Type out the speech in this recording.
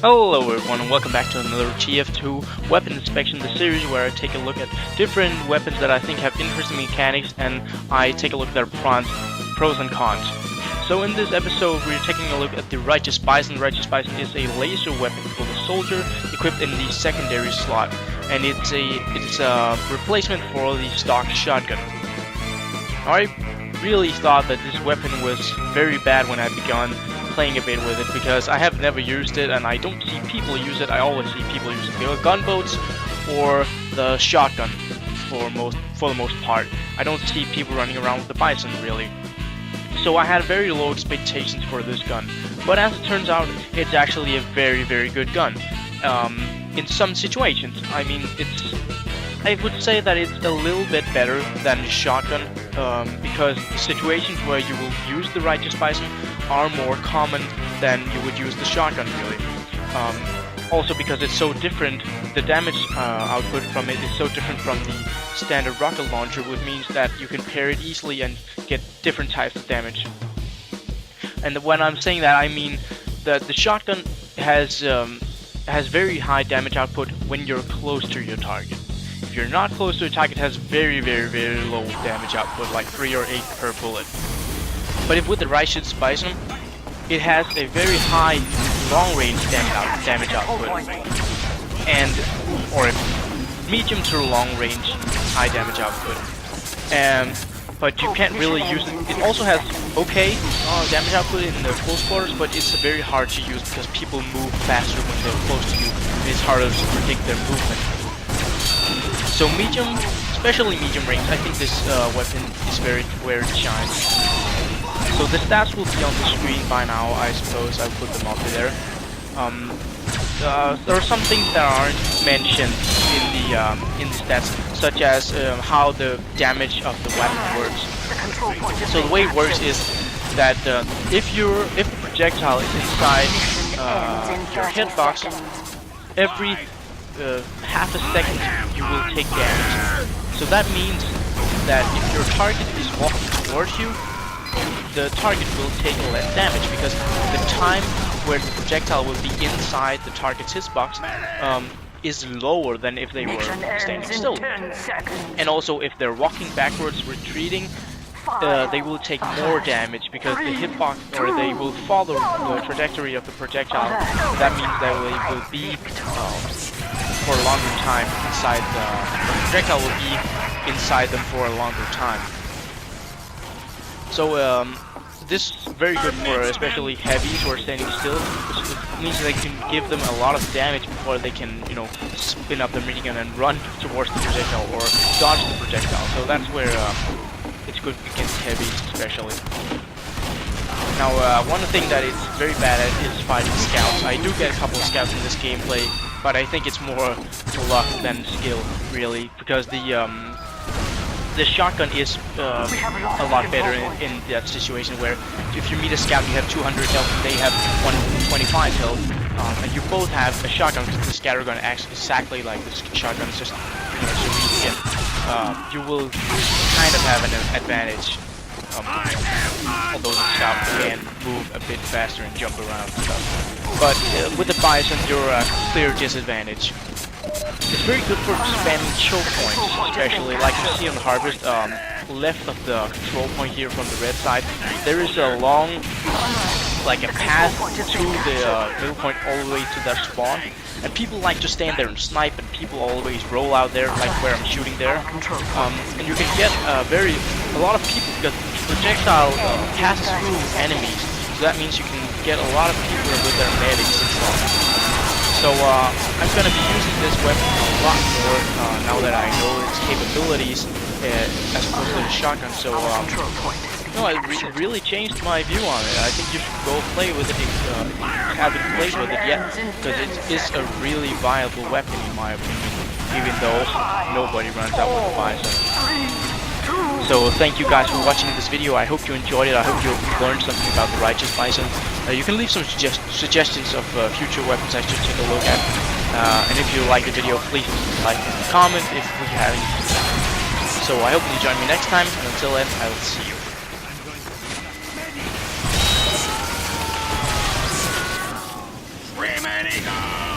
Hello everyone and welcome back to another TF2 weapon inspection, the series where I take a look at different weapons that I think have interesting mechanics and I take a look at their pros and cons. So in this episode we're taking a look at the Righteous Bison. Righteous Bison is a laser weapon for the soldier equipped in the secondary slot, and it's a replacement for the stock shotgun. I really thought that this weapon was very bad when I began playing a bit with it, because I have never used it and I don't see people use it. I always see people use it. The gunboats or the shotgun for the most part. I don't see people running around with the Bison really. So I had very low expectations for this gun, but as it turns out, it's actually a very good gun. In some situations, I mean, I would say that it's a little bit better than the shotgun, because the situations where you will use the Righteous Bison are more common than you would use the shotgun really. Also because it's so different, the damage output from it is so different from the standard rocket launcher, which means that you can pair it easily and get different types of damage. And when I'm saying that, I mean that the shotgun has very high damage output when you're close to your target. If you're not close to a target, it has very low damage output, like 3 or 8 per bullet. But with the Righteous Bison, it has a very high long-range damage output, or a medium to long-range high damage output. But you can't really use it. It also has okay damage output in the close quarters, but it's very hard to use because people move faster when they're close to you, and it's harder to predict their movement. So medium, especially medium range, I think this weapon is where it shines. So the stats will be on the screen by now, I suppose. I'll put them up there. There are some things that aren't mentioned in the stats, such as how the damage of the weapon works. So the way it works is that if the projectile is inside your hitbox, every half a second you will take damage. So that means that if your target is walking towards you, the target will take less damage, because the time where the projectile will be inside the target's hitbox is lower than if they were standing still. And also, if they're walking backwards, retreating, they will take more damage, because the hitbox, or they will follow the trajectory of the projectile. That means they will be for a longer time inside the projectile will be inside them for a longer time. So this is very good for especially heavies who are standing still, which means they can give them a lot of damage before they can, spin up the minigun and run towards the projectile or dodge the projectile. So that's where it's good against heavies especially. Now one thing that it's very bad at is fighting scouts. I do get a couple of scouts in this gameplay, but I think it's more luck than skill really, because the shotgun is a lot better in that situation, where if you meet a scout and you have 200 health and they have 125 health, and you both have a shotgun, because the scatter gun acts exactly like the shotgun, it's just so you will kind of have an advantage, although the scout can move a bit faster and jump around and stuff. But with the Bison, you're a clear disadvantage. It's very good for spamming choke points, especially like you see on the Harvest, left of the control point here from the red side. There is a long, like a path to the middle point all the way to their spawn, and people like to stand there and snipe, and people always roll out there, like where I'm shooting there. And you can get a lot of people, because the projectile passes through enemies, so that means you can get a lot of people with their medics and stuff. So I'm going to be using this weapon a lot more now that I know its capabilities as opposed to the shotgun. So it really changed my view on it. I think you should go play with it if you haven't played with it yet, because it is a really viable weapon in my opinion, even though nobody runs out with the Bison. So thank you guys for watching this video. I hope you enjoyed it. I hope you learned something about the Righteous Bison. You can leave some suggestions of future weapons I should take a look at. And if you like the video, please like and comment if we have any feedback. So I hope you join me next time, and until then, I will see you. Screaming Ready, go!